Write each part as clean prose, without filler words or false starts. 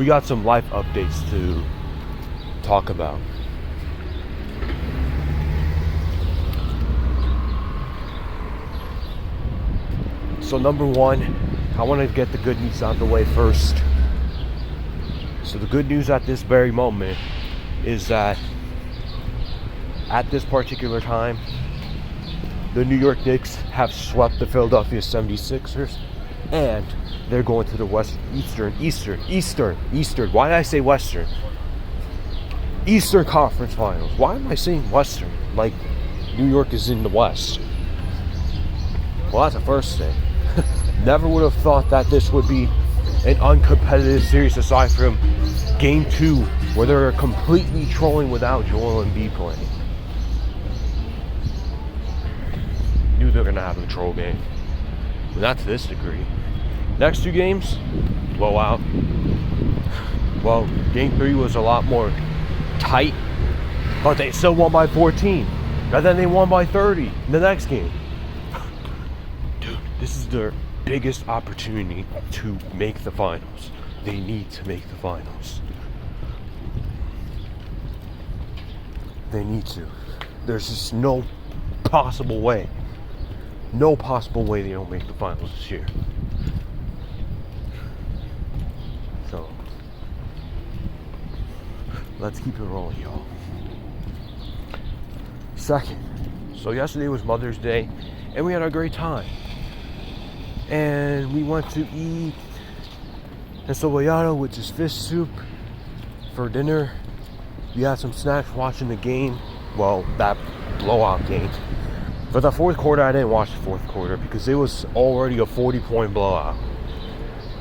we got some life updates to talk about. So number one, I want to get the good news out of the way first. So the good news at this very moment is that at this particular time, the New York Knicks have swept the Philadelphia 76ers, and they're going to the Eastern. Why did I say Western? Eastern Conference Finals. Why am I saying Western? Like New York is in the West. Well, that's the first thing. Never would have thought that this would be an uncompetitive series aside from Game 2, where they're completely trolling without Joel Embiid playing. Knew they were going to have a troll game. But not to this degree. Next two games, blowout. Well, Game 3 was a lot more tight, but they still won by 14. And then they won by 30 in the next game. Dude, this is their biggest opportunity to make the finals. They need to make the finals. They need to. There's just no possible way they don't make the finals this year. So let's keep it rolling, y'all. Second, so yesterday was Mother's Day, and we had a great time. And we went to eat encebollado, which is fish soup, for dinner. We had some snacks watching the game. Well, that blowout game. But the fourth quarter, I didn't watch the fourth quarter because it was already a 40-point blowout.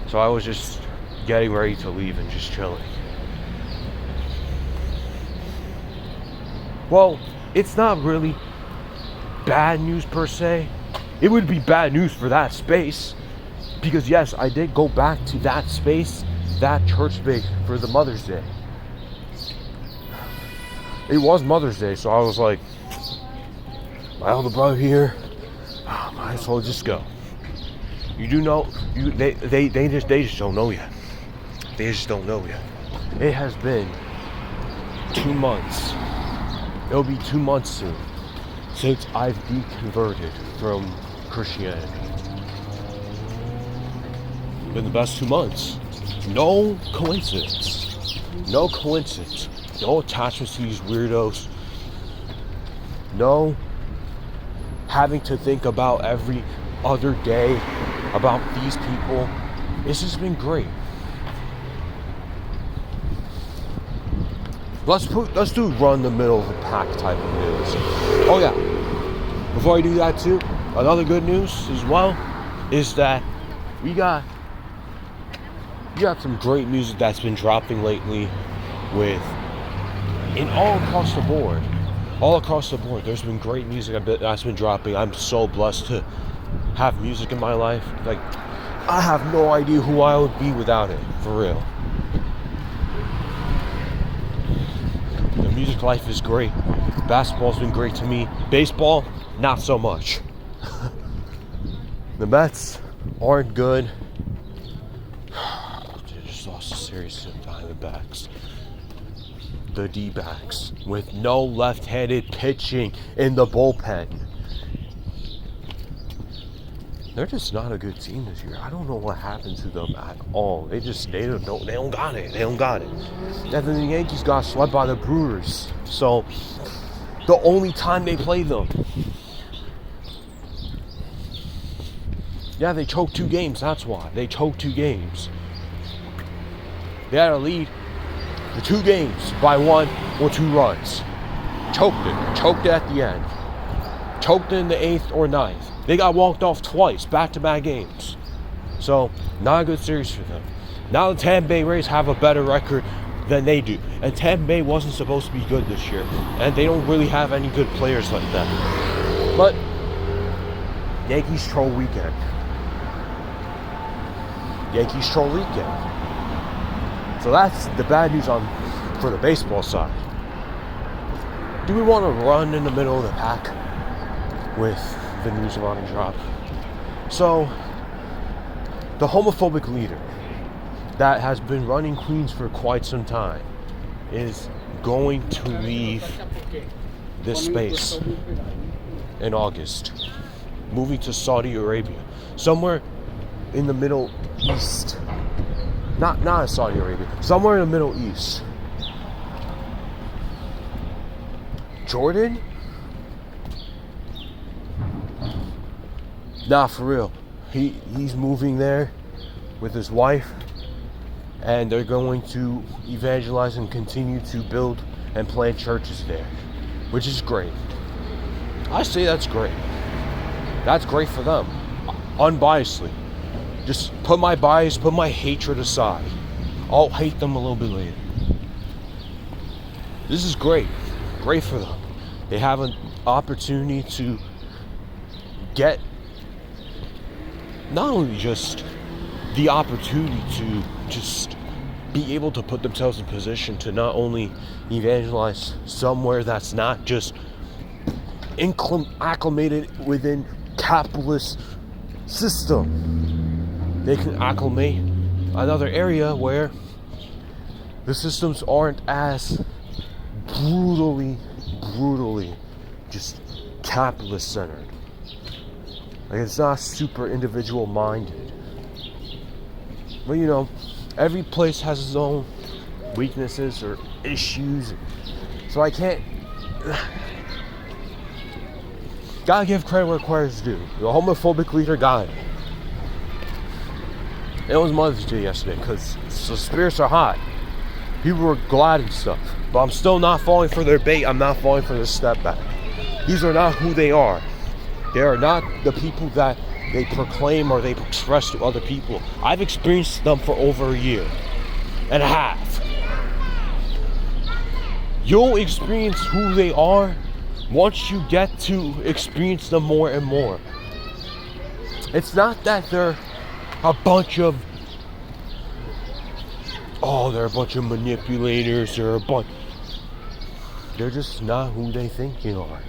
So I was just getting ready to leave and just chilling. Well, it's not really bad news per se. It would be bad news for that space, because yes, I did go back to that space, that church space, for the Mother's Day. It was Mother's Day, so I was like, my older brother here, might as well just go. You do know, they just don't know yet. They just don't know yet. It has been 2 months. It'll be 2 months soon since I've deconverted from Christianity. Been the best 2 months. No coincidence. No coincidence. No attachments to these weirdos. No having to think about every other day about these people. It's just been great. Let's do run the middle of the pack type of news. Oh yeah, before I do that too, another good news as well is that we got some great music that's been dropping lately all across the board. All across the board, there's been great music that's been dropping. I'm so blessed to have music in my life. Like, I have no idea who I would be without it, for real. The music life is great. Basketball's been great to me. Baseball, not so much. The Mets aren't good. They just lost a series to the Diamondbacks. The D-backs with no left-handed pitching in the bullpen. They're just not a good team this year. I don't know what happened to them at all. They don't got it. They don't got it. And then the Yankees got swept by the Brewers. So the only time they played them. Yeah, they choked 2 games. That's why. They choked 2 games. They had a lead for 2 games by 1 or 2 runs. Choked it at the end. Choked it in the 8th or 9th. They got walked off twice, back-to-back games. So, not a good series for them. Now the Tampa Bay Rays have a better record than they do. And Tampa Bay wasn't supposed to be good this year. And they don't really have any good players like that. But, Yankees troll weekend. So that's the bad news for the baseball side. Do we want to run in the middle of the pack with the news about to drop? So, the homophobic leader that has been running Queens for quite some time is going to leave this space in August, moving to Saudi Arabia, somewhere in the Middle East. Not Saudi Arabia, somewhere in the Middle East. Jordan? Nah, for real. He's moving there with his wife, and they're going to evangelize and continue to build and plant churches there, which is great. I say that's great. That's great for them, unbiasedly. Just put my bias, put my hatred aside. I'll hate them a little bit later. This is great. Great for them. They have an opportunity to get not only just the opportunity to just be able to put themselves in position to not only evangelize somewhere that's not just acclimated within capitalist system. They can acclimate another area where the systems aren't as brutally just capitalist centered. Like, it's not super individual minded. But you know, every place has its own weaknesses or issues. So I can't. Gotta give credit where credit's due. The homophobic leader got it. It was Mother's Day yesterday because the spirits are hot. People were glad and stuff. But I'm still not falling for their bait. I'm not falling for their step back. These are not who they are. They are not the people that they proclaim or they express to other people. I've experienced them for over a year and a half. You'll experience who they are once you get to experience them more and more. It's not that they're a bunch of manipulators or they're just not who they think they are.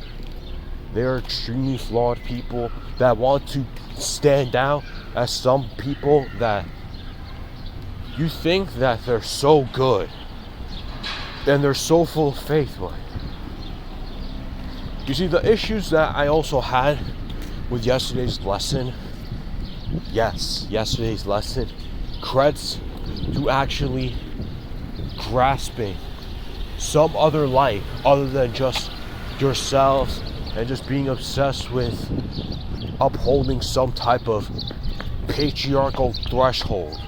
They're extremely flawed people that want to stand out as some people that you think that they're so good and they're so full of faith. Like, you see, the issues that I also had with yesterday's lesson, creds to actually grasping some other light other than just yourselves and just being obsessed with upholding some type of patriarchal threshold.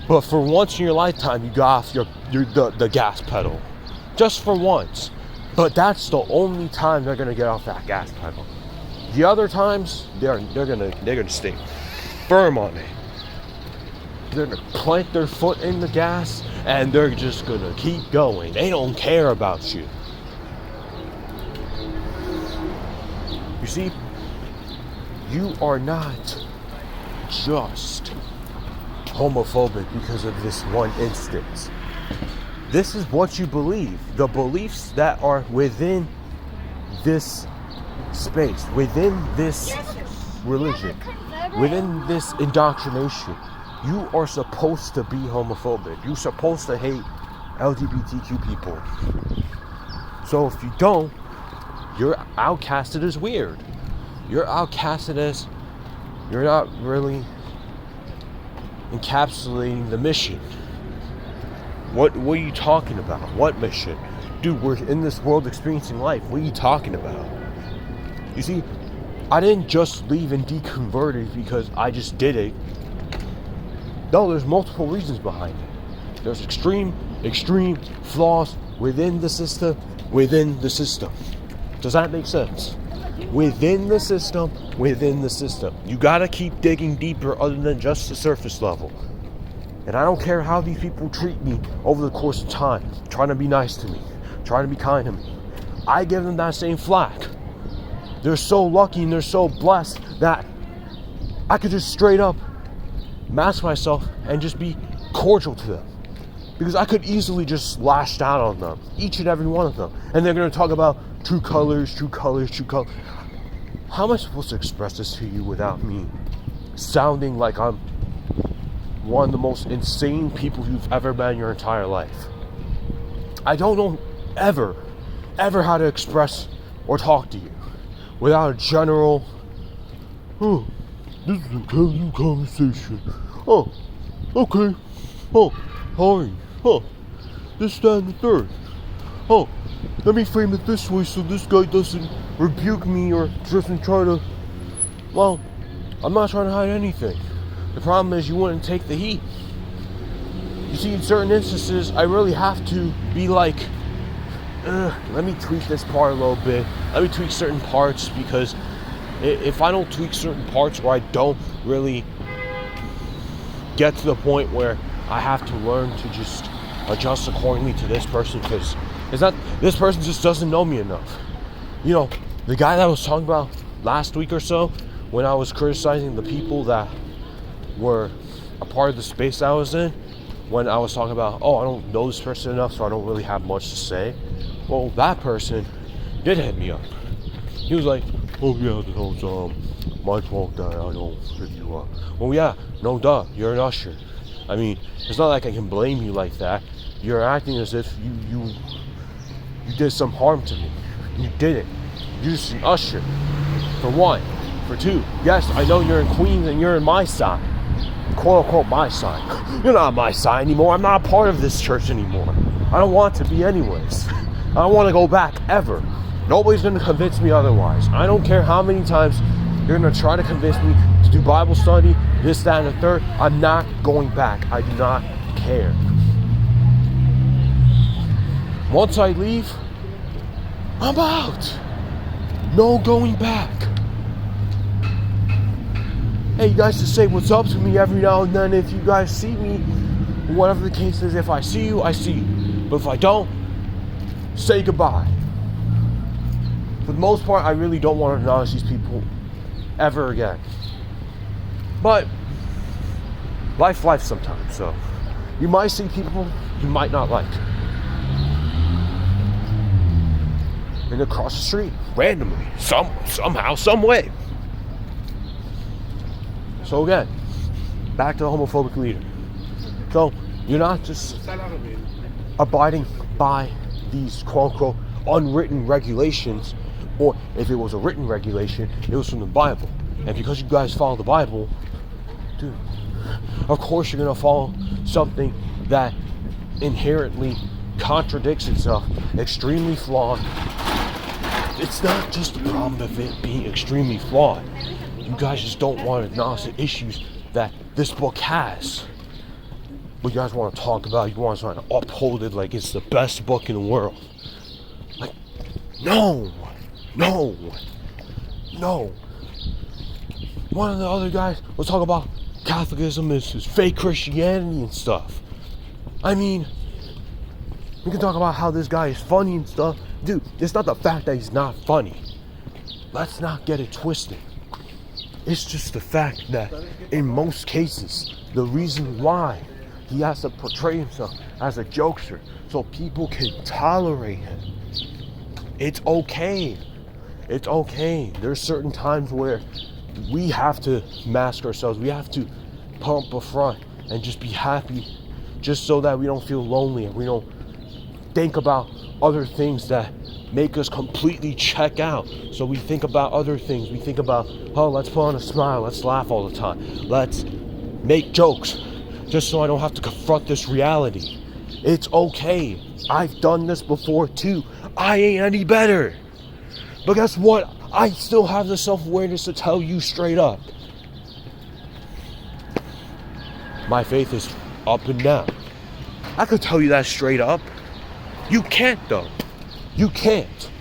But for once in your lifetime, you got off the gas pedal, just for once. But that's the only time they're gonna get off that gas pedal. The other times, they're gonna stay firm on it. They're gonna plant their foot in the gas and they're just gonna keep going. They don't care about you. You see, you are not just homophobic because of this one instance. This is what you believe. The beliefs that are within this space, within this religion, within this indoctrination. You are supposed to be homophobic. You're supposed to hate LGBTQ people. So if you don't, you're outcasted as weird. You're outcasted as you're not really encapsulating the mission. What are you talking about? What mission? Dude, we're in this world experiencing life. What are you talking about? You see, I didn't just leave and deconverted because I just did it. No, there's multiple reasons behind it. There's extreme flaws within the system. Does that make sense? Within the system. You gotta keep digging deeper other than just the surface level. And I don't care how these people treat me over the course of time, trying to be nice to me, trying to be kind to me. I give them that same flack. They're so lucky and they're so blessed that I could just straight up mask myself and just be cordial to them. Because I could easily just lash out on them, each and every one of them. And they're going to talk about true colors. How am I supposed to express this to you without me sounding like I'm one of the most insane people you've ever met in your entire life. I don't know ever how to express or talk to you without a general, oh, this is a casual conversation. Oh, okay. Oh, hi. Oh, this, that, and the third. Oh, let me frame it this way so this guy doesn't rebuke me or doesn't try to, well, I'm not trying to hide anything. The problem is you wouldn't take the heat. You see, in certain instances, I really have to be like, let me tweak this part a little bit. Let me tweak certain parts, because if I don't tweak certain parts, or I don't really get to the point where I have to learn to just adjust accordingly to this person, because it's not, this person just doesn't know me enough. You know, the guy that I was talking about last week or so, when I was criticizing the people that were a part of the space I was in, when I was talking about, oh, I don't know this person enough, so I don't really have much to say. Well, that person did hit me up. He was like, oh yeah, that was my fault that I don't hit you up. Well, yeah, no duh, you're an usher. I mean, it's not like I can blame you like that. You're acting as if you did some harm to me. You didn't. You're just an usher. For one. For two, yes, I know you're in Queens and you're in my side. Quote unquote my side. You're not my side anymore. I'm not a part of this church anymore. I don't want to be anyways. I don't want to go back ever. Nobody's going to convince me otherwise. I don't care how many times you're going to try to convince me to do Bible study, this, that, and the third. I'm not going back. I do not care. Once I leave, I'm out. No going back. Hey, you guys just say what's up to me every now and then if you guys see me. Whatever the case is, if I see you, I see you. But if I don't, say goodbye. For the most part, I really don't want to acknowledge these people ever again. But life sometimes, so you might see people you might not like. And across the street, randomly, somehow, some way. So again, back to the homophobic leader. So you're not just abiding by these quote-unquote unwritten regulations, or if it was a written regulation, it was from the Bible. And because you guys follow the Bible, dude, of course you're going to follow something that inherently contradicts itself, extremely flawed. It's not just the problem of it being extremely flawed. You guys just don't want to acknowledge the issues that this book has. But you guys want to talk about, you want to try to uphold it like it's the best book in the world. Like, no. One of the other guys was talking about Catholicism is fake Christianity and stuff. I mean, we can talk about how this guy is funny and stuff. Dude, it's not the fact that he's not funny. Let's not get it twisted. It's just the fact that in most cases, the reason why he has to portray himself as a jokester so people can tolerate him. It's okay. It's okay. There's certain times where we have to mask ourselves. We have to pump a front and just be happy, just so that we don't feel lonely and we don't think about other things that make us completely check out. So we think about other things. We think about, oh, let's put on a smile, let's laugh all the time, let's make jokes, just so I don't have to confront this reality. It's okay. I've done this before too. I ain't any better. But guess what? I still have the self-awareness to tell you straight up. My faith is up and down. I could tell you that straight up. You can't though. You can't.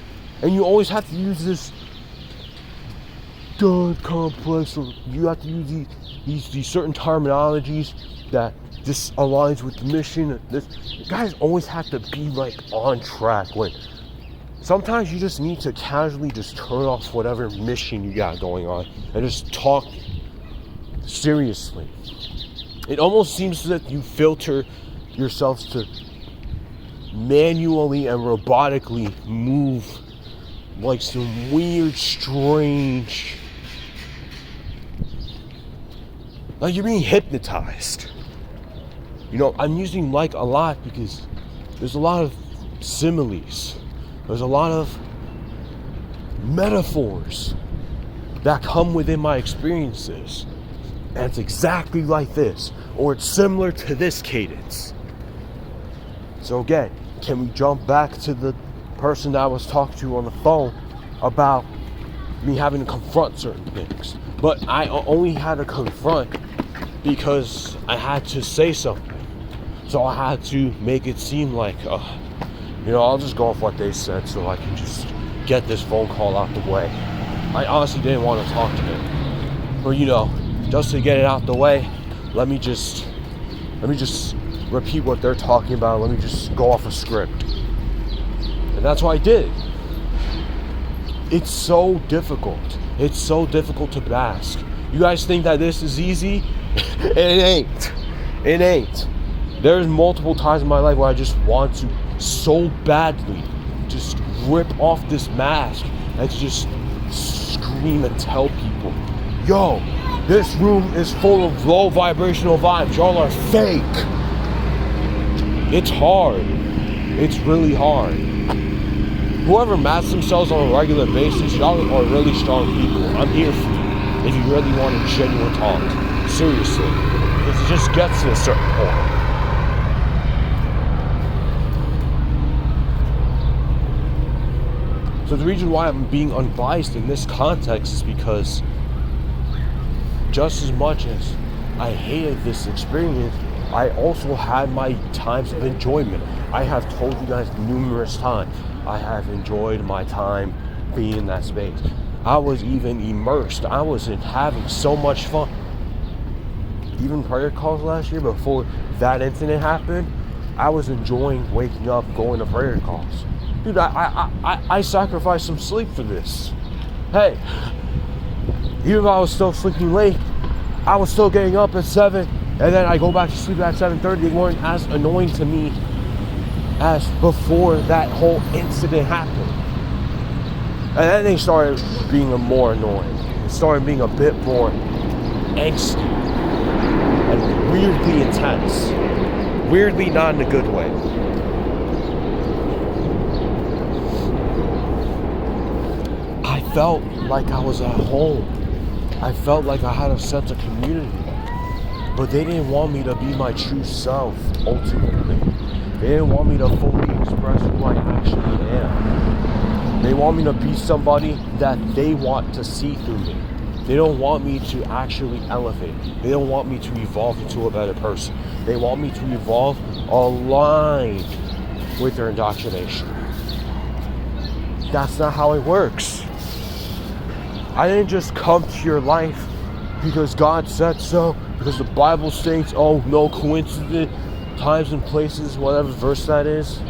And you always have to use this God complex, or you have to use these certain terminologies that just aligns with the mission. This, you guys always have to be like on track when sometimes you just need to casually just turn off whatever mission you got going on and just talk seriously. It almost seems that you filter yourselves to manually and robotically move like some weird, strange, like you're being hypnotized. I'm using like a lot because there's a lot of similes. There's a lot of metaphors that come within my experiences. And it's exactly like this, or it's similar to this cadence. So again, can we jump back to the person that I was talking to on the phone about me having to confront certain things? But I only had to confront because I had to say something. So I had to make it seem like, I'll just go off what they said so I can just get this phone call out the way. I honestly didn't want to talk to him. But just to get it out the way, let me just repeat what they're talking about. Let me just go off a script. And that's what I did. It's so difficult. It's so difficult to mask. You guys think that this is easy? It ain't. It ain't. There's multiple times in my life where I just want to so badly just rip off this mask and to just scream and tell people, yo, this room is full of low vibrational vibes. Y'all are fake. It's hard. It's really hard. Whoever masks themselves on a regular basis, y'all are really strong people. I'm here for you if you really want a genuine talk. Seriously. Because it just gets to a certain point. So the reason why I'm being unbiased in this context is because just as much as I hated this experience, I also had my times of enjoyment. I have told you guys numerous times, I have enjoyed my time being in that space. I was even immersed. I was having so much fun. Even prayer calls last year, before that incident happened, I was enjoying waking up, going to prayer calls. Dude, I sacrificed some sleep for this. Hey, even if I was still sleeping late, I was still getting up at 7, and then I go back to sleep at 7:30. They weren't as annoying to me as before that whole incident happened. And then they started being more annoying. It started being a bit more angsty and weirdly intense. Weirdly not in a good way. I felt like I was at home. I felt like I had a sense of community. But they didn't want me to be my true self, ultimately. They didn't want me to fully express who I actually am. They want me to be somebody that they want to see through me. They don't want me to actually elevate. They don't want me to evolve into a better person. They want me to evolve aligned with their indoctrination. That's not how it works. I didn't just come to your life because God said so, because the Bible states, oh, no coincidence, times and places, whatever verse that is.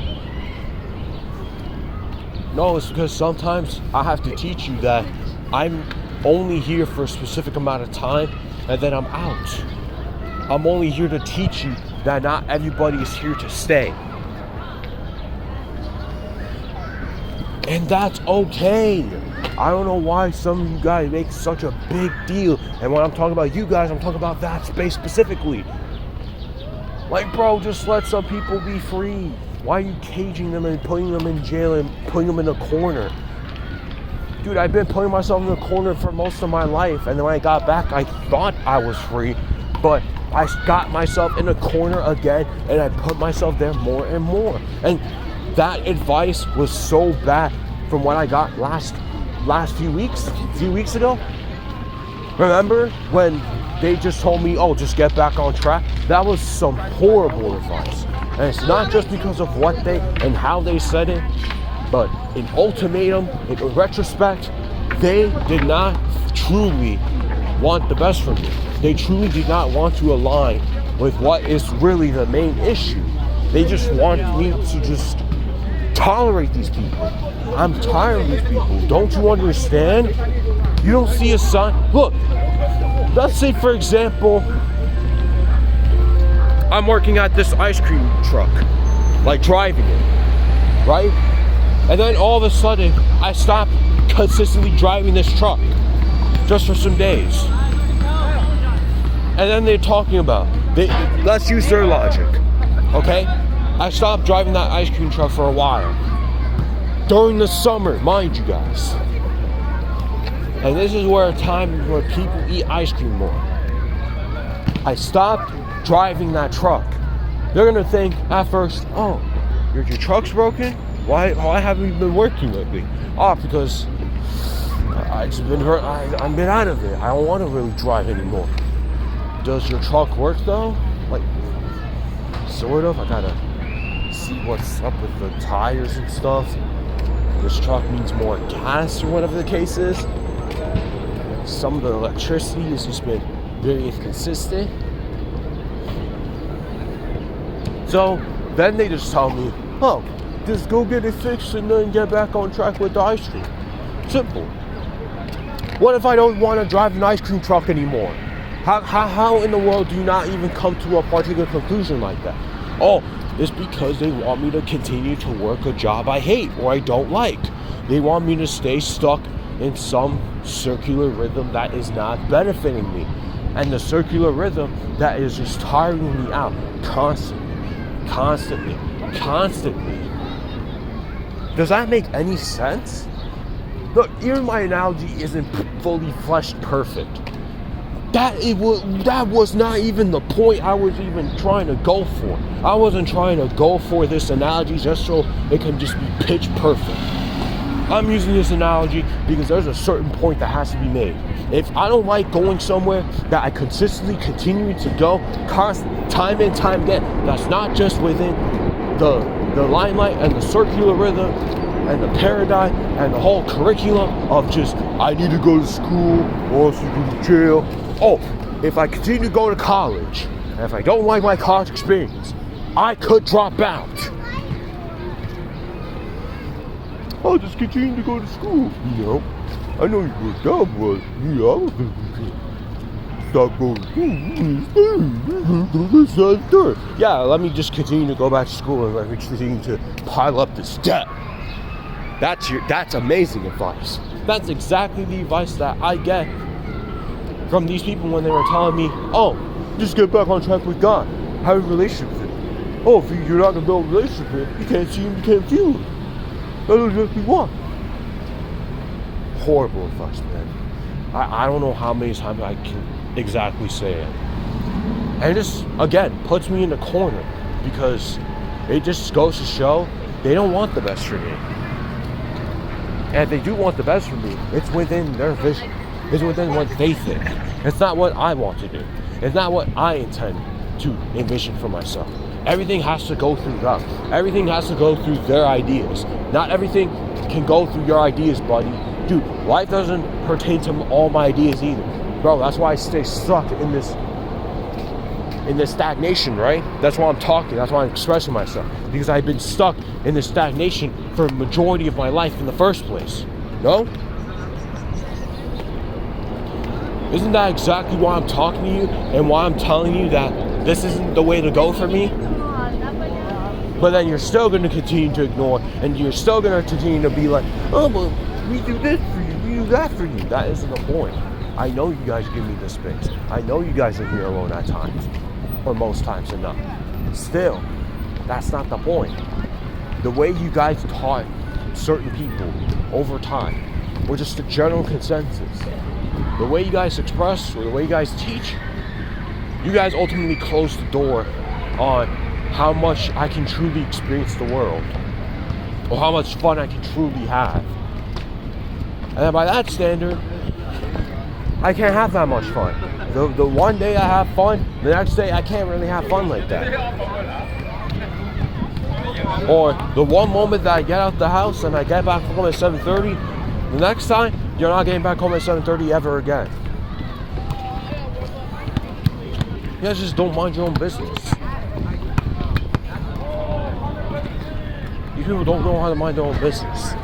No, it's because sometimes I have to teach you that I'm only here for a specific amount of time and then I'm out. I'm only here to teach you that not everybody is here to stay. And that's okay. I don't know why some of you guys make such a big deal. And when I'm talking about you guys, I'm talking about that space specifically. Like, bro, just let some people be free. Why are you caging them and putting them in jail and putting them in a corner? Dude, I've been putting myself in a corner for most of my life. And then when I got back, I thought I was free. But I got myself in a corner again. And I put myself there more and more. And that advice was so bad from what I got last few weeks ago. Remember when they just told me, oh, just get back on track? That was some horrible advice. And it's not just because of what they and how they said it, but in ultimatum, in retrospect, they did not truly want the best from me. They truly did not want to align with what is really the main issue. They just want me to just tolerate these people. I'm tired of these people. Don't you understand? You don't see a sign. Look, let's say, for example, I'm working at this ice cream truck, like driving it, right? And then all of a sudden, I stop consistently driving this truck just for some days. And then they're talking about, Let's use their logic, okay? I stopped driving that ice cream truck for a while. During the summer, mind you guys. And this is where a time where people eat ice cream more. I stopped driving that truck. They're gonna think at first, oh, your truck's broken? Why haven't you been working lately? Oh, because I've been out of it. I don't want to really drive anymore. Does your truck work though? Like, sort of. I gotta see what's up with the tires and stuff. This truck needs more gas or whatever the case is. Some of the electricity has just been very inconsistent. So then they just tell me, oh, just go get it fixed and then get back on track with the ice cream. Simple. What if I don't want to drive an ice cream truck anymore? How in the world do you not even come to a particular conclusion like that? Oh, it's because they want me to continue to work a job I hate or I don't like. They want me to stay stuck in some circular rhythm that is not benefiting me. And the circular rhythm that is just tiring me out constantly. Does that make any sense? Look, even my analogy isn't fully fleshed perfect. That was not even the point I was even trying to go for. I wasn't trying to go for this analogy just so it can just be pitch perfect. I'm using this analogy because there's a certain point that has to be made. If I don't like going somewhere that I consistently continue to go, time and time again, that's not just within the limelight and the circular rhythm and the paradigm and the whole curriculum of just, I need to go to school or else you go to jail. Oh, if I continue to go to college, and if I don't like my college experience, I could drop out. I'll just continue to go to school. You know, I know you worked out, but yeah, I don't think you can stop going to school. Yeah, let me just continue to go back to school and let me continue to pile up this debt. That's amazing advice. That's exactly the advice that I get from these people when they were telling me, oh, just get back on track with God. Have a relationship with Him. Oh, if you're not going to build a relationship with Him, you can't see Him, you can't feel Him. That's exactly what. Horrible advice, man. I don't know how many times I can exactly say it. And it just, again, puts me in the corner because it just goes to show they don't want the best for me. And if they do want the best for me, it's within their vision. It's within what they think. It's not what I want to do. It's not what I intend to envision for myself. Everything has to go through them. Everything has to go through their ideas. Not everything can go through your ideas, buddy. Dude, life doesn't pertain to all my ideas either. Bro, that's why I stay stuck in this stagnation, right? That's why I'm talking. That's why I'm expressing myself. Because I've been stuck in this stagnation for a majority of my life in the first place. No? Isn't that exactly why I'm talking to you and why I'm telling you that this isn't the way to go for me? But then you're still going to continue to ignore and you're still going to continue to be like, oh, well, we do this for you, we do that for you. That isn't the point. I know you guys give me the space. I know you guys are here alone at times, or most times enough. Still, that's not the point. The way you guys taught certain people over time, or just a general consensus, the way you guys express or the way you guys teach, you guys ultimately close the door on how much I can truly experience the world or how much fun I can truly have. And then by that standard, I can't have that much fun. The one day I have fun, the next day I can't really have fun like that. Or the one moment that I get out the house and I get back home at 7:30, the next time, you're not getting back home at 7:30 ever again. You guys just don't mind your own business. These people don't know how to mind their own business.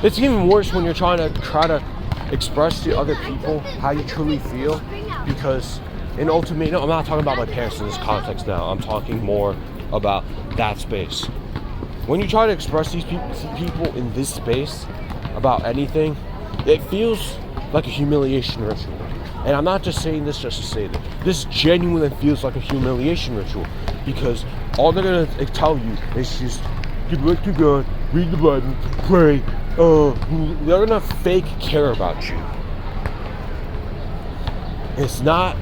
It's even worse when you're trying to express to other people how you truly feel, because in ultimate, no, I'm not talking about my parents in this context now. I'm talking more about that space. When you try to express these people in this space about anything, it feels like a humiliation ritual. And I'm not just saying this just to say that. This genuinely feels like a humiliation ritual, because all they're gonna tell you is just get right to God, read the Bible, pray. They're gonna fake care about you. It's not.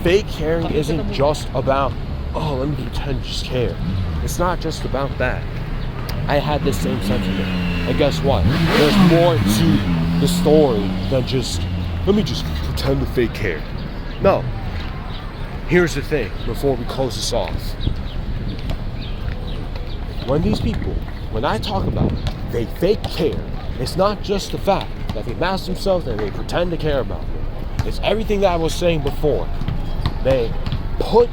Fake caring isn't just about, oh, let me pretend to just care. It's not just about that. I had the same sentiment. And guess what? There's more to the story than just, let me just pretend to fake care. No. Here's the thing, before we close this off. When I talk about it, they fake care, it's not just the fact that they mask themselves and they pretend to care about me. It's everything that I was saying before. They put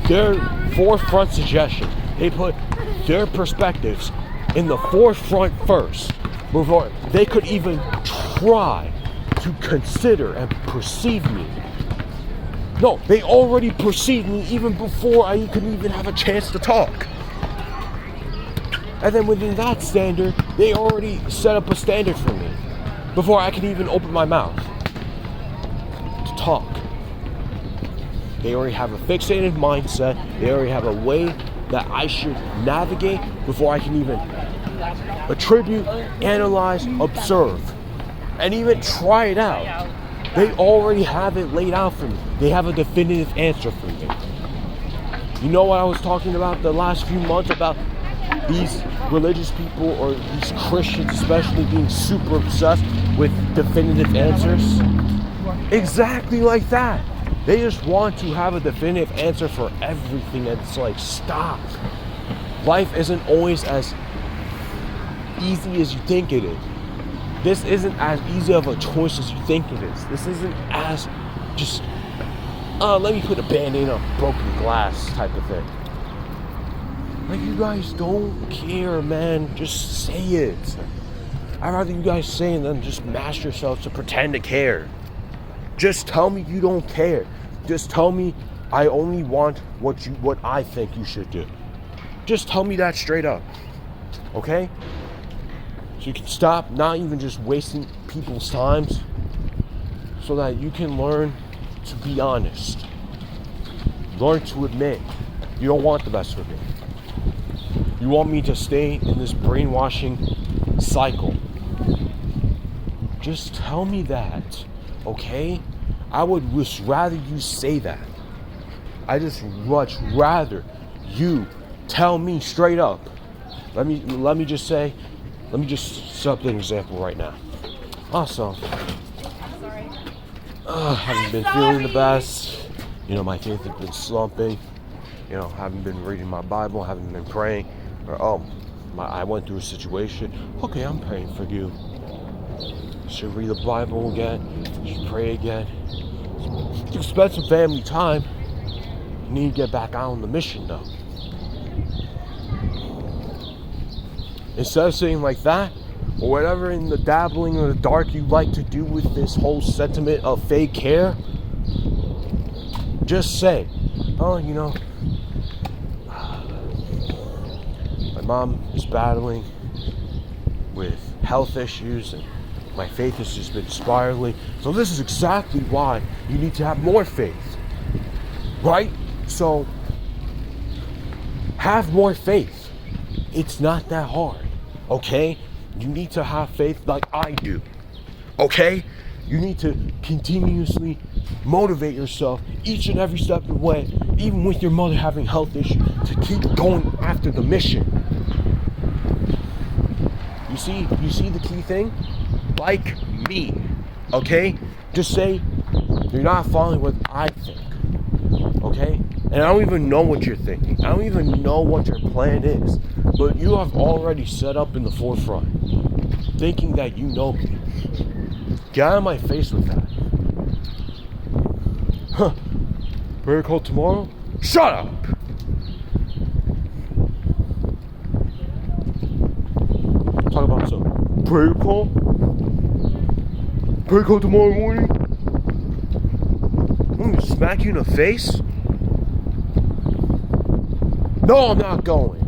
their forefront suggestion, they put their perspectives in the forefront first before they could even try to consider and perceive me. No, they already perceived me even before I could even have a chance to talk. And then within that standard, they already set up a standard for me before I can even open my mouth to talk. They already have a fixated mindset. They already have a way that I should navigate before I can even attribute, analyze, observe, and even try it out. They already have it laid out for me. They have a definitive answer for me. You know what I was talking about the last few months about these religious people, or these Christians especially, being super obsessed with definitive answers? Exactly like that. They just want to have a definitive answer for everything, and it's like, stop. Life isn't always as easy as you think it is. This isn't as easy of a choice as you think it is. This isn't as just, let me put a band-aid on broken glass type of thing. Like, you guys don't care, man. Just say it. I'd rather you guys say it than just mask yourselves to pretend to care. Just tell me you don't care. Just tell me I only want what I think you should do. Just tell me that straight up. Okay? So you can stop not even just wasting people's times, so that you can learn to be honest. Learn to admit you don't want the best for me. You want me to stay in this brainwashing cycle. Just tell me that, okay? I would just rather you say that. I just much rather you tell me straight up. Let me just set up an example right now. Also, haven't been feeling the best. You know, my faith has been slumping. You know, haven't been reading my Bible, haven't been praying. Or, I went through a situation. Okay, I'm praying for you. Should read the Bible again. Should pray again. You spend some family time. You need to get back out on the mission, though. Instead of saying like that, or whatever in the dabbling or the dark you like to do with this whole sentiment of fake care, just say, oh, you know, my mom is battling with health issues and my faith has just been spiraling. So this is exactly why you need to have more faith, right? So have more faith. It's not that hard, okay? You need to have faith like I do, okay? You need to continuously motivate yourself each and every step of the way, even with your mother having health issues, to keep going after the mission. You see the key thing? Like me, okay? Just say you're not following what I think, okay? And I don't even know what you're thinking. I don't even know what your plan is. But you have already set up in the forefront, thinking that you know me. Get out of my face with that. Huh. Prayer call tomorrow? Shut up! Talk about some prayer call? Prayer call tomorrow morning? I'm gonna smack you in the face? No, I'm not going.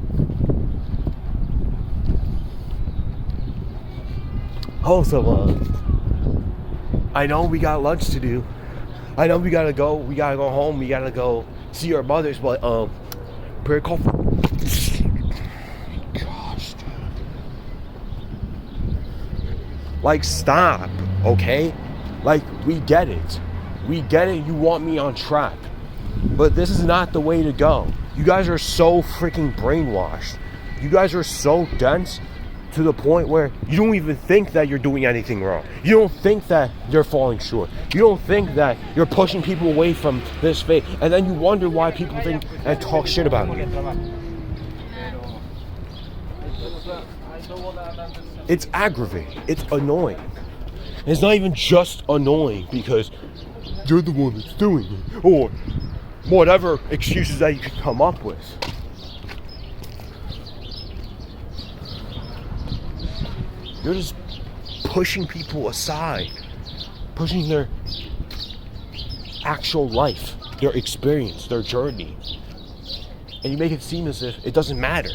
Also, I know we got lunch to do, I know we gotta go home, we gotta go see our mothers, but prayer call for gosh, dude. Like, stop, okay? Like, we get it. We get it, you want me on track. But this is not the way to go. You guys are so freaking brainwashed. You guys are so dense to the point where you don't even think that you're doing anything wrong. You don't think that you're falling short. You don't think that you're pushing people away from this faith. And then you wonder why people think and talk shit about you. It's aggravating. It's annoying. It's not even just annoying because you're the one that's doing it, or whatever excuses that you can come up with. You're just pushing people aside, pushing their actual life, their experience, their journey, and you make it seem as if it doesn't matter.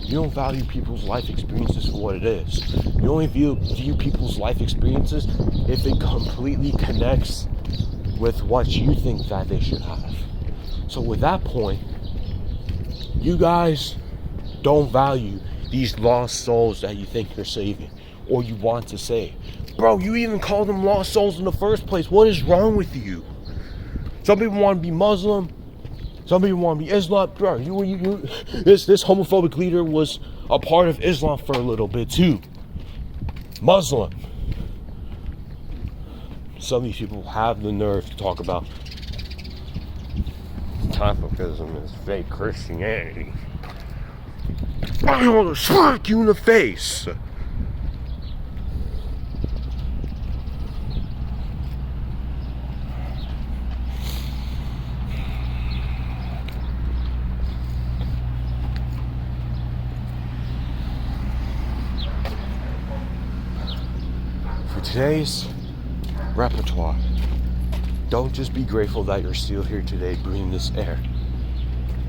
You don't value people's life experiences for what it is. You only view people's life experiences if it completely connects with what you think that they should have. So with that point, you guys don't value these lost souls that you think you're saving or you want to save. Bro, you even call them lost souls in the first place. What is wrong with you? Some people want to be Muslim. Some people want to be Islam. Bro, this homophobic leader was a part of Islam for a little bit too. Muslim. Some of these people have the nerve to talk about Catholicism is fake Christianity. I want to smack you in the face. For today's repertoire, don't just be grateful that you're still here today breathing this air.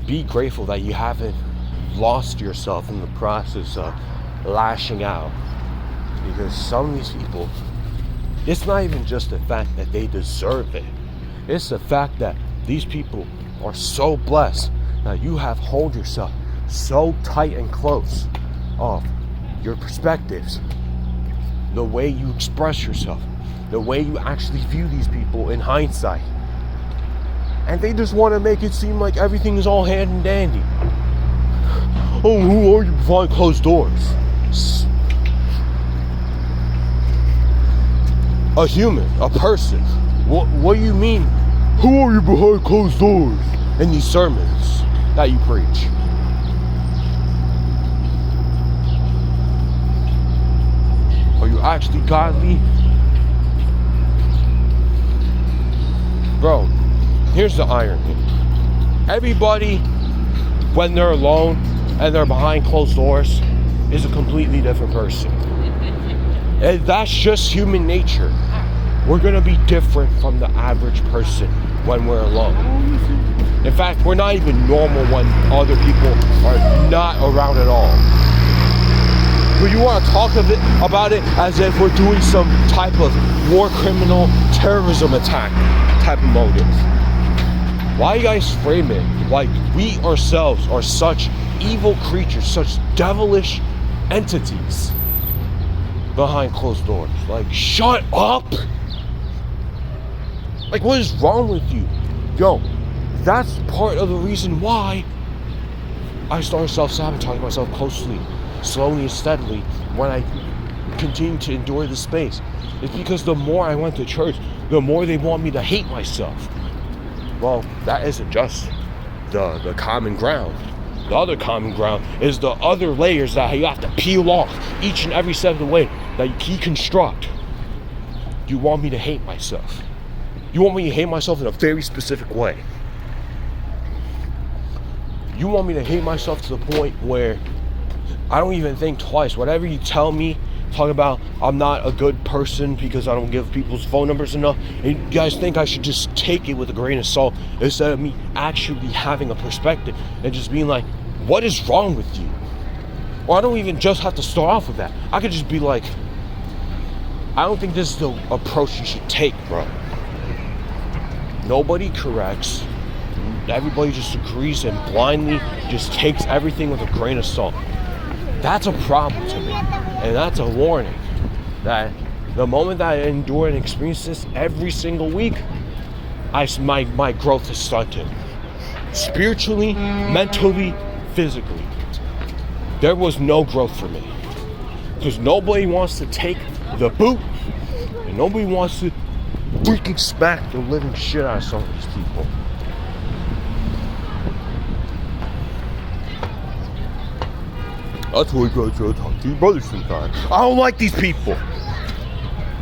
Be grateful that you haven't lost yourself in the process of lashing out. Because some of these people, it's not even just the fact that they deserve it. It's the fact that these people are so blessed that you have held yourself so tight and close of your perspectives, the way you express yourself, the way you actually view these people in hindsight. And they just want to make it seem like everything is all hand and dandy. Oh, who are you behind closed doors? A human, a person. What do you mean? Who are you behind closed doors in these sermons that you preach? Are you actually godly? Bro, here's the irony. Everybody, when they're alone and they're behind closed doors, is a completely different person. And that's just human nature. We're gonna be different from the average person when we're alone. In fact, we're not even normal when other people are not around at all. But you want to talk about it as if we're doing some type of war criminal terrorism attack type of motive. Why you guys frame it like we ourselves are such evil creatures, such devilish entities behind closed doors? Like, shut up! Like, what is wrong with you? Yo, that's part of the reason why I started self-sabotaging myself closely, slowly and steadily when I continued to endure the space. It's because the more I went to church, the more they want me to hate myself. Well, that isn't just the common ground. The other common ground is the other layers that you have to peel off each and every step of the way that you deconstruct. You want me to hate myself. You want me to hate myself in a very specific way. You want me to hate myself to the point where I don't even think twice. Whatever you tell me, talk about I'm not a good person because I don't give people's phone numbers enough, and you guys think I should just take it with a grain of salt instead of me actually having a perspective and just being like, what is wrong with you? Or I don't even just have to start off with that. I could just be like, I don't think this is the approach you should take, bro. Nobody corrects. Everybody just agrees and blindly just takes everything with a grain of salt. That's a problem to me. And that's a warning that the moment that I endure and experience this every single week, my growth is stunted. Spiritually, mentally, physically. There was no growth for me. Because nobody wants to take the boot, and nobody wants to freaking smack the living shit out of some of these people. That's why you gotta talk to your brothers sometimes. I don't like these people.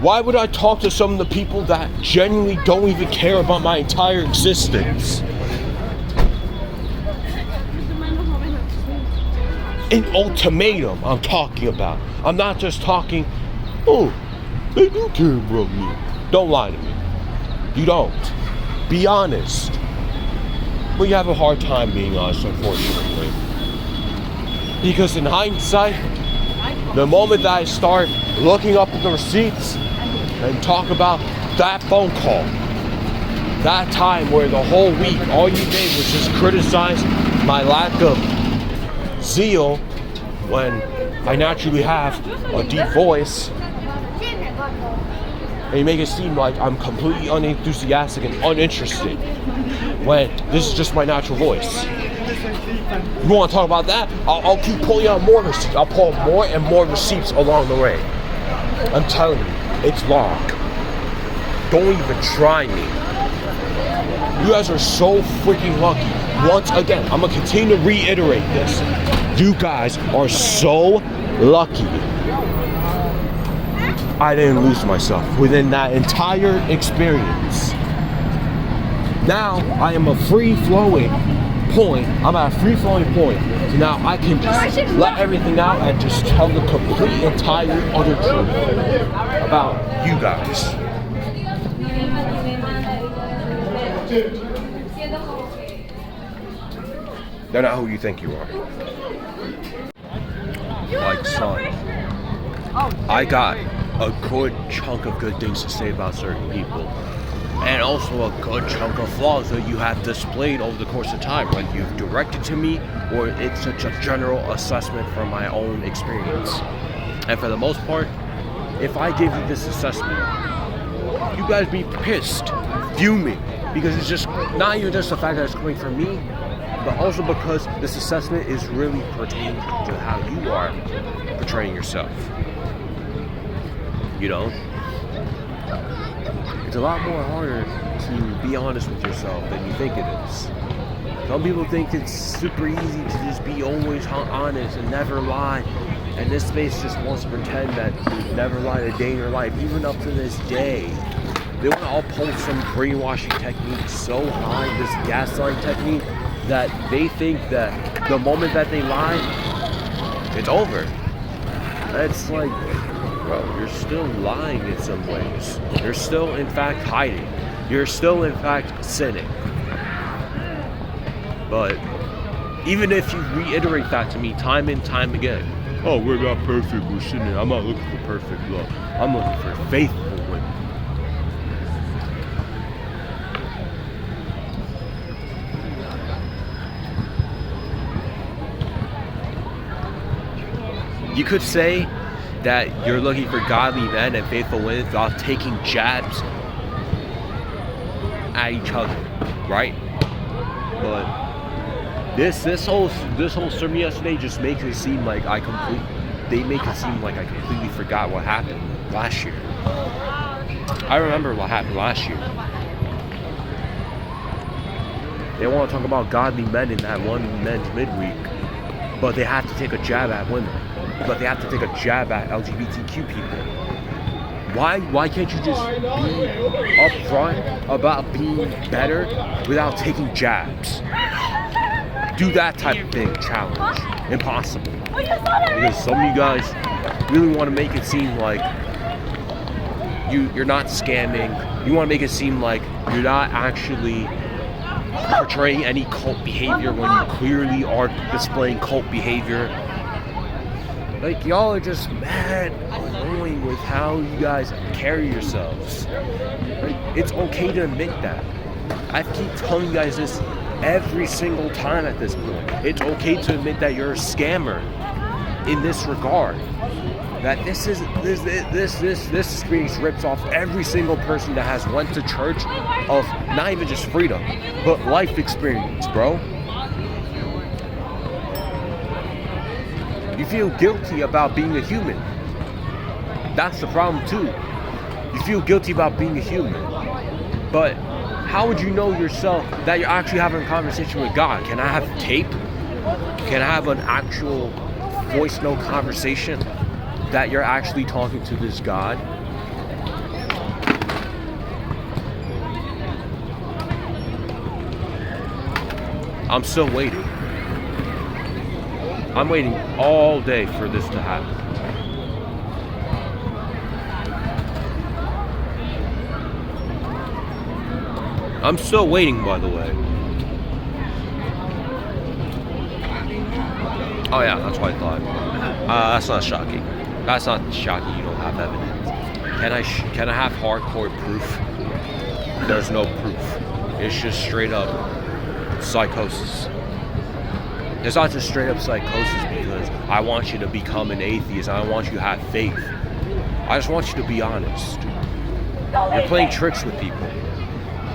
Why would I talk to some of the people that genuinely don't even care about my entire existence? An ultimatum I'm talking about. I'm not just talking, oh, they do care about me. Don't lie to me. You don't. Be honest. But you have a hard time being honest, unfortunately. Because in hindsight, the moment that I start looking up at the receipts and talk about that phone call, that time where the whole week all you did was just criticize my lack of zeal when I naturally have a deep voice, and you make it seem like I'm completely unenthusiastic and uninterested when this is just my natural voice. You want to talk about that? I'll keep pulling out more receipts. I'll pull more and more receipts along the way. I'm telling you, it's long. Don't even try me. You guys are so freaking lucky. Once again, I'm gonna continue to reiterate this. You guys are so lucky. I didn't lose myself within that entire experience. Now I am a free-flowing point. I'm at a free-flowing point. So now I can just let everything out and just tell the complete, entire, utter truth about you guys. They're not who you think you are. Like, son, I got a good chunk of good things to say about certain people. And also a good chunk of flaws that you have displayed over the course of time, whether you've directed to me or it's such a general assessment from my own experience. And for the most part, if I give you this assessment, you guys be pissed, fuming, because it's just not even just the fact that it's coming from me, but also because this assessment is really pertaining to how you are portraying yourself. You know? It's a lot more harder to be honest with yourself than you think it is. Some people think it's super easy to just be always honest and never lie. And this space just wants to pretend that you've never lied a day in your life, even up to this day. They want to all pull some brainwashing technique so high, this gaslight technique, that they think that the moment that they lie, it's over. It's like, bro, you're still lying in some ways. You're still, in fact, hiding. You're still, in fact, sinning. But even if you reiterate that to me time and time again, oh, we're not perfect, we're sinning. I'm not looking for perfect love. I'm looking for faithful women. You could say that you're looking for godly men and faithful women without taking jabs at each other, right? But this whole sermon yesterday just makes it seem like I completely forgot what happened last year. I remember what happened last year. They want to talk about godly men in that one men's midweek, but they have to take a jab at women. But they have to take a jab at LGBTQ people. Why can't you just be upfront about being better without taking jabs? Do that type of thing, challenge. Impossible. Because some of you guys really want to make it seem like you're not scamming. You want to make it seem like you're not actually portraying any cult behavior when you clearly are displaying cult behavior. Like, y'all are just mad annoying with how you guys carry yourselves. Like, it's okay to admit that. I keep telling you guys this every single time at this point. It's okay to admit that you're a scammer in this regard. That this experience rips off every single person that has went to church of not even just freedom, but life experience, bro. You feel guilty about being a human. That's the problem too. You feel guilty about being a human. But how would you know yourself that you're actually having a conversation with God? Can I have tape? Can I have an actual voice note conversation that you're actually talking to this God? I'm still waiting. I'm waiting all day for this to happen. I'm still waiting, by the way. Oh yeah, that's what I thought. That's not shocking. That's not shocking. You don't have evidence. Can I have hardcore proof? There's no proof. It's just straight up psychosis. It's not just straight up psychosis because I want you to become an atheist. I want you to have faith. I just want you to be honest. You're playing tricks with people.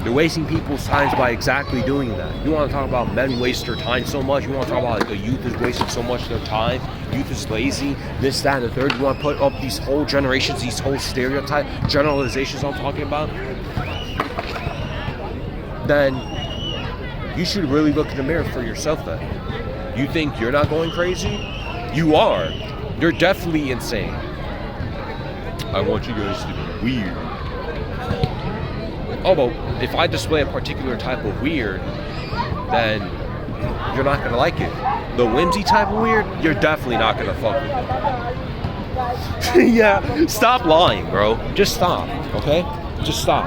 You're wasting people's time by exactly doing that. You want to talk about men waste their time so much? You want to talk about like the youth is wasting so much of their time? Youth is lazy, this, that, and the third. You want to put up these whole generations, these whole stereotype generalizations I'm talking about? Then you should really look in the mirror for yourself then. You think you're not going crazy? You are. You're definitely insane. I want you guys to be weird. Oh, well, if I display a particular type of weird, then you're not going to like it. The whimsy type of weird, you're definitely not going to fuck with it. Yeah, stop lying, bro. Just stop, okay? Just stop.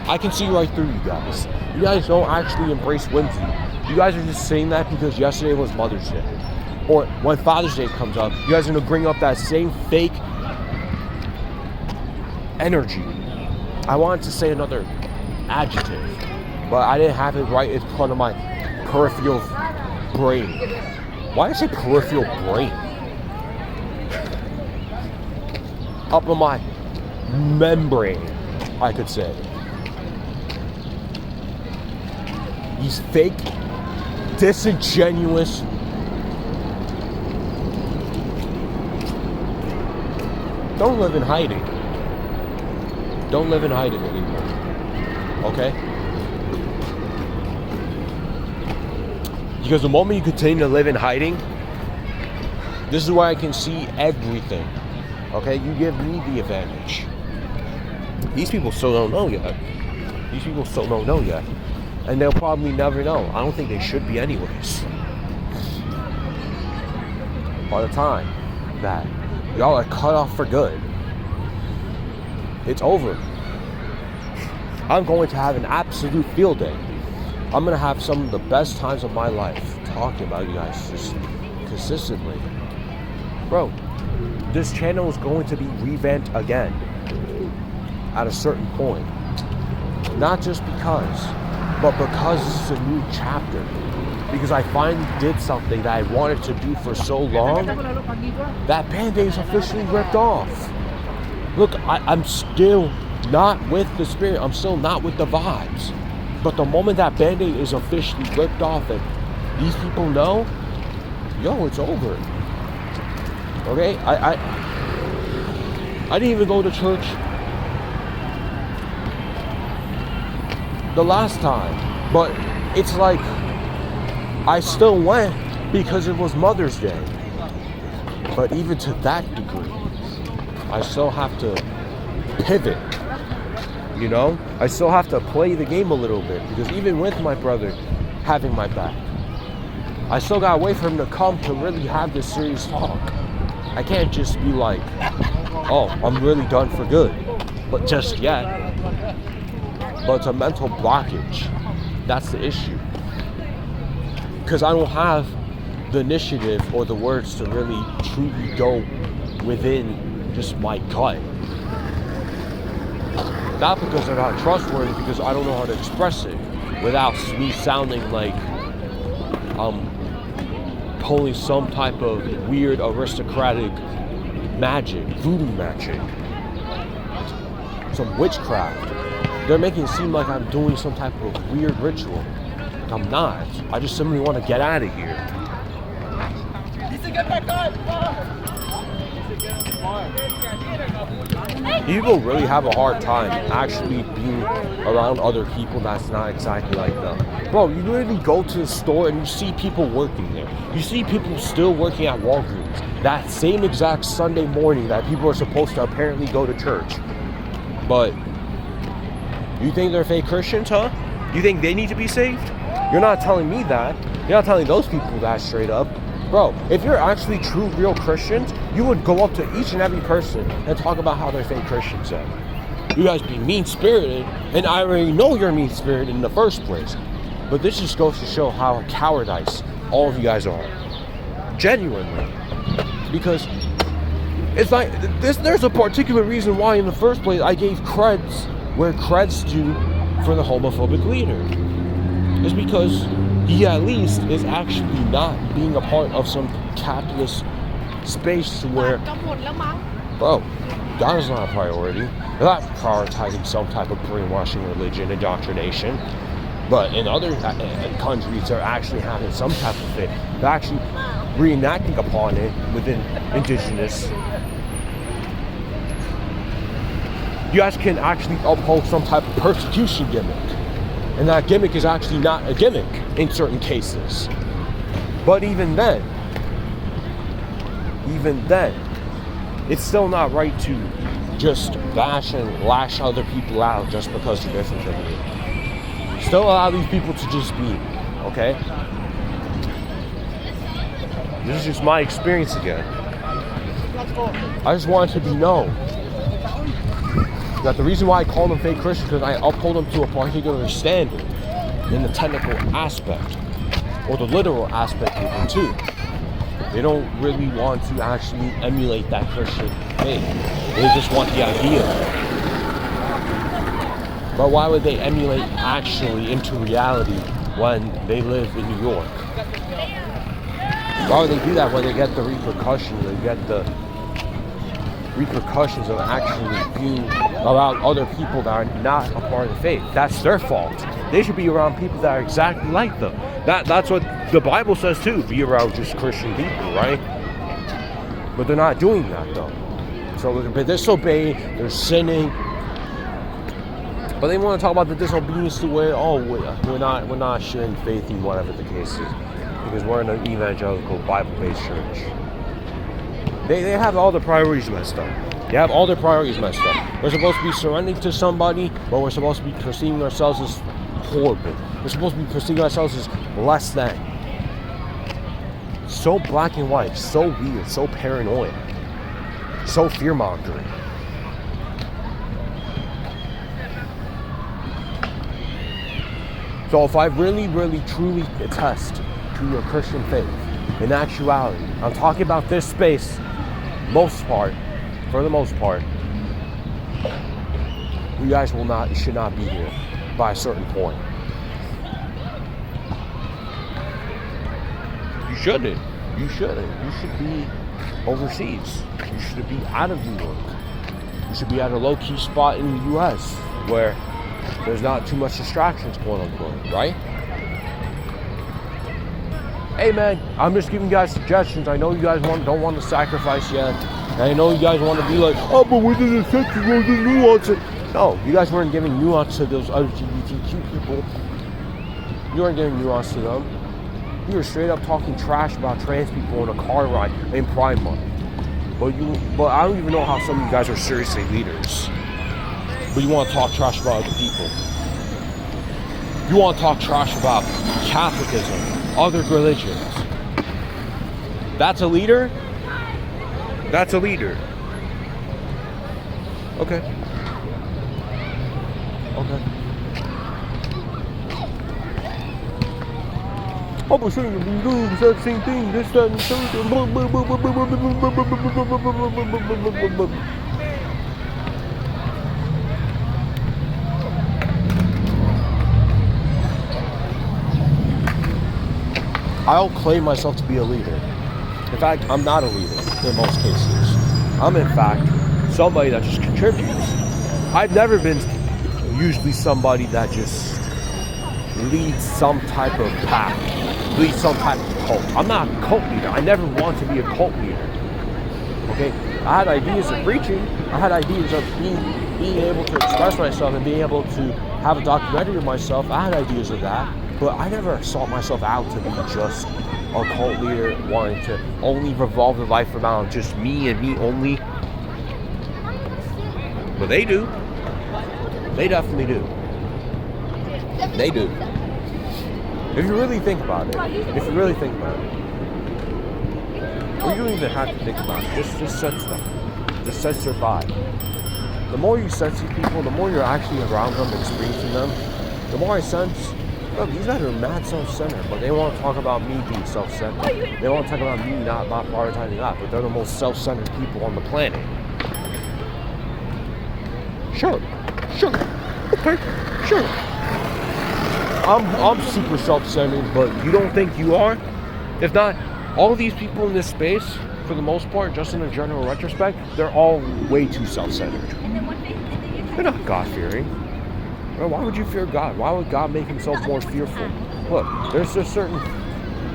I can see right through you guys. You guys don't actually embrace whimsy. You guys are just saying that because yesterday was Mother's Day. Or when Father's Day comes up, you guys are going to bring up that same fake energy. I wanted to say another adjective, but I didn't have it right in front of my peripheral brain. Why did I say peripheral brain? Up on my membrane, I could say. These fake, disingenuous, don't live in hiding. Don't live in hiding anymore. Okay? Because the moment you continue to live in hiding, this is where I can see everything. Okay? You give me the advantage. These people still don't know yet. These people still don't know yet. And they'll probably never know. I don't think they should be anyways. By the time that y'all are cut off for good, it's over. I'm going to have an absolute field day. I'm going to have some of the best times of my life talking about you guys just consistently. Bro, this channel is going to be revamped again at a certain point. Not just because, but because this is a new chapter. Because I finally did something that I wanted to do for so long. That Band-Aid is officially ripped off. Look, I'm still not with the spirit. I'm still not with the vibes. But the moment that Band-Aid is officially ripped off and these people know, yo, it's over. Okay? I didn't even go to church the last time. But it's like I still went because it was Mother's Day. But even to that degree, I still have to pivot. You know, I still have to play the game a little bit because even with my brother having my back, I still gotta wait for him to come to really have this serious talk. I can't just be like, oh, I'm really done for good, but just yet. But it's a mental blockage. That's the issue. Because I don't have the initiative or the words to really truly go within just my gut. Not because they're not trustworthy, because I don't know how to express it without me sounding like I'm pulling some type of weird aristocratic magic, voodoo magic, some witchcraft. They're making it seem like I'm doing some type of weird ritual. I'm not. I just simply want to get out of here. People really have a hard time actually being around other people that's not exactly like them. Bro, you literally go to the store and you see people working there. You see people still working at Walgreens that same exact Sunday morning that people are supposed to apparently go to church. But you think they're fake Christians, huh? You think they need to be saved? You're not telling me that. You're not telling those people that straight up. Bro, if you're actually true, real Christians, you would go up to each and every person and talk about how they're fake Christians then. You guys be mean-spirited, and I already know you're mean-spirited in the first place. But this just goes to show how cowardice all of you guys are. Genuinely. Because it's like, there's a particular reason why in the first place I gave creds where creds due for the homophobic leader. It's because he at least is actually not being a part of some capitalist space where, bro, God is not a priority. They're not prioritizing some type of brainwashing religion, indoctrination. But in other countries, they're actually having some type of thing. They're actually reenacting upon it within indigenous. You guys can actually uphold some type of persecution gimmick. And that gimmick is actually not a gimmick in certain cases. But even then, it's still not right to just bash and lash other people out just because they're different than you. Still allow these people to just be, okay? This is just my experience again. I just want it to be known that the reason why I call them fake Christians is because I uphold them to a particular standard in the technical aspect or the literal aspect of them too. They don't really want to actually emulate that Christian faith. They just want the idea. But why would they emulate actually into reality when they live in New York? Why would they do that when they get the repercussions? They get the repercussions of actually being around other people that are not a part of the faith. That's their fault. They should be around people that are exactly like them. That's what the Bible says too. Be around just Christian people, right? But they're not doing that though. So they're disobeying, they're sinning. But they want to talk about the disobedience to where, we're not sharing faith in whatever the case is, because we're in an evangelical Bible-based church. They have all the priorities messed up. They have all their priorities messed up. We're supposed to be surrendering to somebody, but we're supposed to be perceiving ourselves as horrible. We're supposed to be perceiving ourselves as less than. So black and white, so weird, so paranoid, so fear-mongering. So if I really, really, truly attest to your Christian faith, in actuality, I'm talking about this space, for the most part, you guys should not be here by a certain point. You shouldn't. You should be overseas. You should be out of New York. You should be at a low-key spot in the US where there's not too much distractions, quote unquote, right? Hey man, I'm just giving you guys suggestions. I know you guys don't want to sacrifice yet. And I know you guys want to be like, oh, but within the section, where's the nuance? No, you guys weren't giving nuance to those LGBTQ people. You weren't giving nuance to them. You were straight up talking trash about trans people on a car ride in Pride Month. But I don't even know how some of you guys are seriously leaders. But you want to talk trash about other people. You want to talk trash about Catholicism, other religions. That's a leader? That's a leader. Okay. I'm ashamed to be doing the same thing, this, that, and third. I don't claim myself to be a leader. In fact, I'm not a leader in most cases. I'm in fact somebody that just contributes. I've never been usually somebody that just leads some type of pack, leads some type of cult. I'm not a cult leader. I never want to be a cult leader. Okay? I had ideas of preaching. I had ideas of being able to express myself and being able to have a documentary of myself. I had ideas of that. But I never sought myself out to be just a cult leader, wanting to only revolve the life around just me and me only. But they do. They definitely do. They do. If you really think about it, or you don't even have to think about it, just sense them. Just sense their vibe. The more you sense these people, the more you're actually around them, experiencing them, the more I sense, look, these guys are mad self-centered, but they want to talk about me being self-centered. They want to talk about me not prioritizing that, but they're the most self-centered people on the planet. Sure. Okay, sure. I'm super self-centered, but you don't think you are? If not, all of these people in this space, for the most part, just in a general retrospect, they're all way too self-centered. They're not God-fearing. Why would you fear God? Why would God make himself more fearful? Look, there's a certain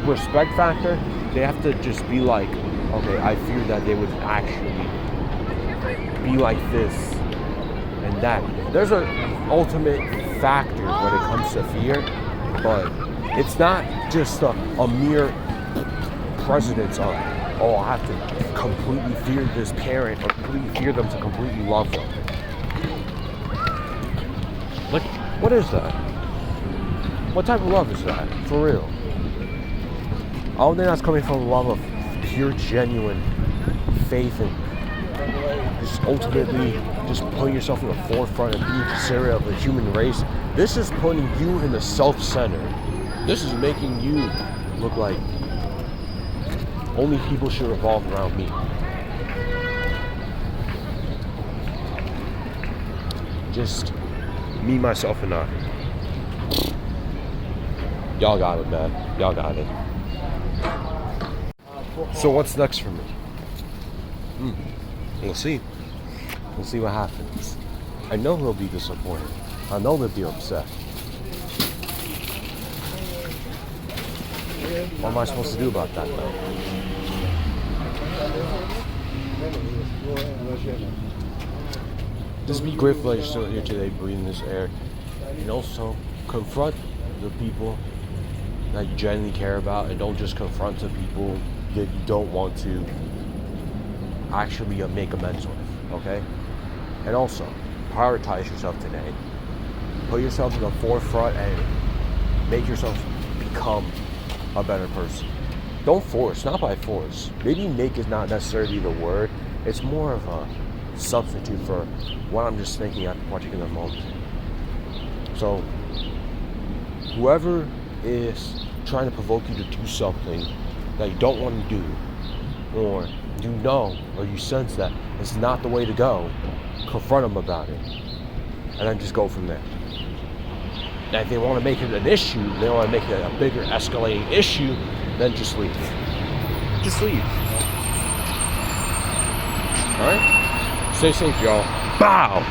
respect factor. They have to just be like, okay, I fear that they would actually be like this and that. There's an ultimate factor when it comes to fear, but it's not just a mere precedence of, oh, I have to completely fear this parent or completely fear them to completely love them. Like, what is that? What type of love is that? For real. I don't think that's coming from a love of pure, genuine faith and just ultimately just putting yourself in the forefront and being considerate of the human race. This is putting you in the self-centered. This is making you look like only people should revolve around me. Just me, myself, and I. Y'all got it, man. Y'all got it. So what's next for me? We'll see. We'll see what happens. I know he'll be disappointed. I know they'll be upset. What am I supposed to do about that, though? Just be grateful that you're still here today, breathing this air, and also confront the people that you genuinely care about, and don't just confront the people that you don't want to actually make amends with, okay? And also, prioritize yourself today. Put yourself in the forefront and make yourself become a better person. Don't force, not by force. Maybe make is not necessarily the word. It's more of a substitute for what I'm just thinking at the particular moment. So, whoever is trying to provoke you to do something that you don't want to do, or you know, or you sense that it's not the way to go, confront them about it, and then just go from there. And if they want to make it an issue, they want to make it a bigger escalating issue, then just leave. Just leave. Alright? Stay safe, y'all. Bow!